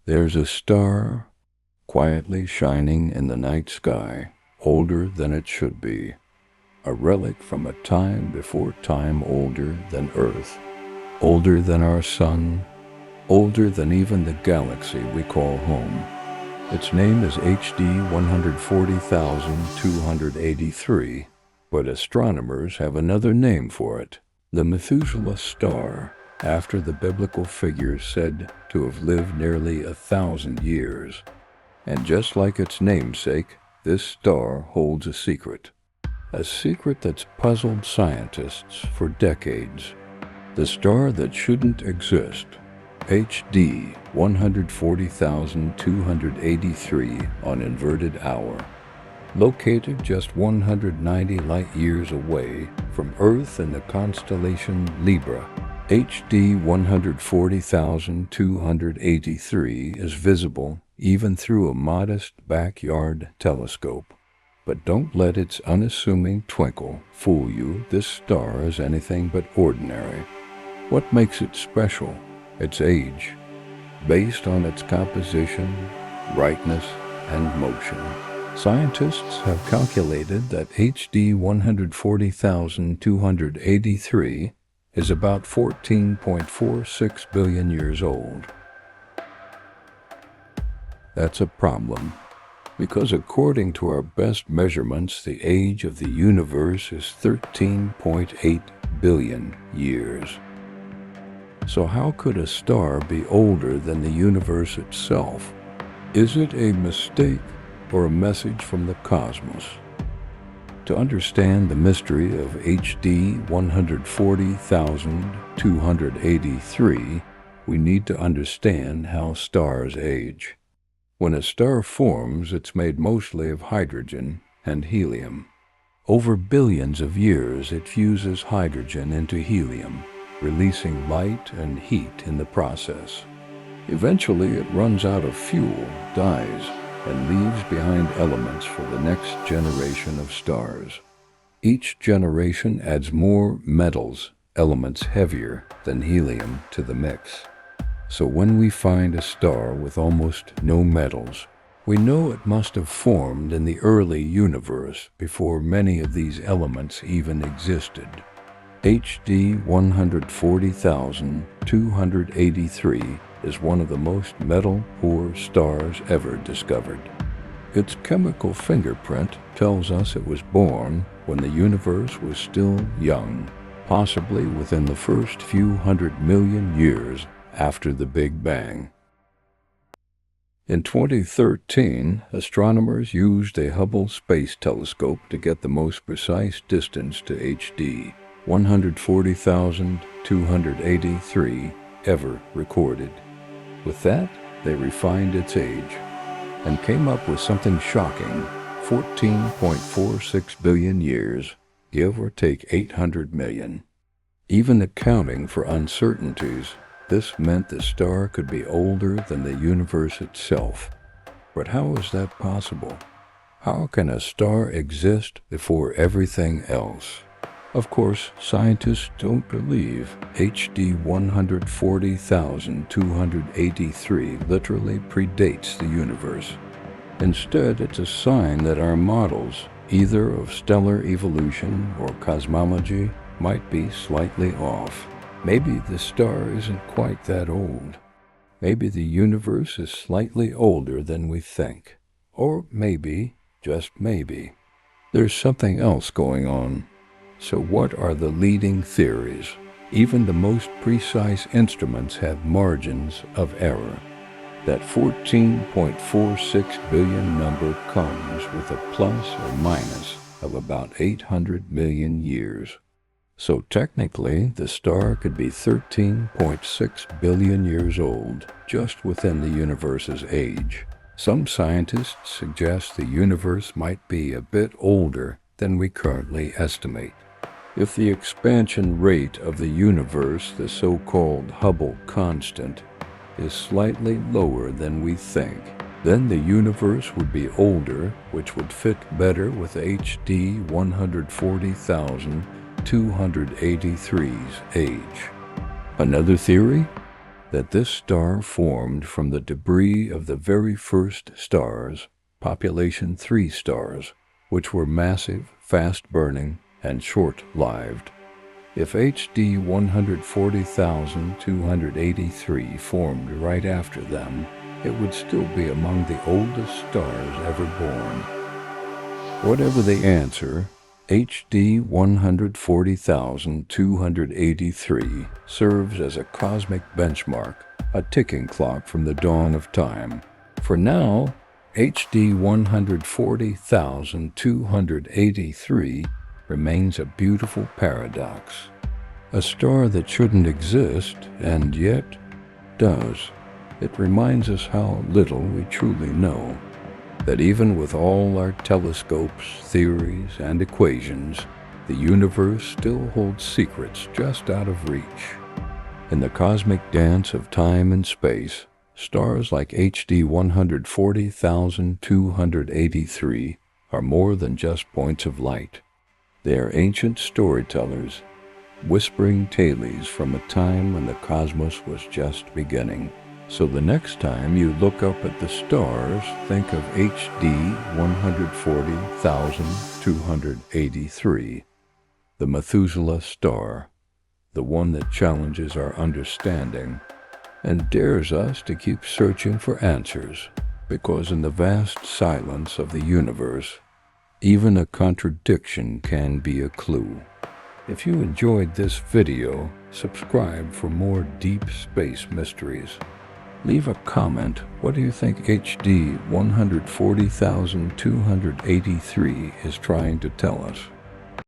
There's a star quietly shining in the night sky, older than it should be, a relic from a time before time, older than Earth, older than our sun, older than even the galaxy we call home. Its name is HD 140,283, but astronomers have another name for it, the Methuselah Star, after the biblical figure said to have lived nearly 1,000 years. And just like its namesake, this star holds a secret that's puzzled scientists for decades. The star that shouldn't exist, HD 140,283 on inverted hour, located just 190 light-years away from Earth in the constellation Libra. HD 140,283 is visible even through a modest backyard telescope. But don't let its unassuming twinkle fool you. This star is anything but ordinary. What makes it special? Its age, based on its composition, brightness, and motion. Scientists have calculated that HD 140,283 is about 14.46 billion years old. That's a problem, because according to our best measurements, the age of the universe is 13.8 billion years. So how could a star be older than the universe itself? Is it a mistake or a message from the cosmos? To understand the mystery of HD 140,283, we need to understand how stars age. When a star forms, it's made mostly of hydrogen and helium. Over billions of years, it fuses hydrogen into helium, releasing light and heat in the process. Eventually, it runs out of fuel, dies, and leaves behind elements for the next generation of stars. Each generation adds more metals, elements heavier than helium, to the mix. So when we find a star with almost no metals, we know it must have formed in the early universe before many of these elements even existed. HD 140,283 is one of the most metal-poor stars ever discovered. Its chemical fingerprint tells us it was born when the universe was still young, possibly within the first few 100 million years after the Big Bang. In 2013, astronomers used a Hubble Space Telescope to get the most precise distance to HD 140,283 ever recorded. With that, they refined its age and came up with something shocking: 14.46 billion years, give or take 800 million. Even accounting for uncertainties, this meant the star could be older than the universe itself. But how is that possible? How can a star exist before everything else? Of course, scientists don't believe HD 140,283 literally predates the universe. Instead, it's a sign that our models, either of stellar evolution or cosmology, might be slightly off. Maybe the star isn't quite that old. Maybe the universe is slightly older than we think. Or maybe, just maybe, there's something else going on. So what are the leading theories? Even the most precise instruments have margins of error. That 14.46 billion number comes with a plus or minus of about 800 million years. So technically, the star could be 13.6 billion years old, just within the universe's age. Some scientists suggest the universe might be a bit older than we currently estimate. If the expansion rate of the universe, the so-called Hubble constant, is slightly lower than we think, then the universe would be older, which would fit better with HD 140,283's age. Another theory? that this star formed from the debris of the very first stars, population 3 stars, which were massive, fast-burning, and short-lived. If HD 140,283 formed right after them, it would still be among the oldest stars ever born. Whatever the answer, HD 140,283 serves as a cosmic benchmark, a ticking clock from the dawn of time. For now, HD 140,283 remains a beautiful paradox. A star that shouldn't exist, and yet does. It reminds us how little we truly know. That even with all our telescopes, theories, and equations, the universe still holds secrets just out of reach. In the cosmic dance of time and space, stars like HD 140,283 are more than just points of light. They are ancient storytellers, whispering tales from a time when the cosmos was just beginning. So the next time you look up at the stars, think of HD 140,283, the Methuselah Star, the one that challenges our understanding and dares us to keep searching for answers, because in the vast silence of the universe, even a contradiction can be a clue. If you enjoyed this video, subscribe for more deep space mysteries. Leave a comment. What do you think HD 140,283 is trying to tell us?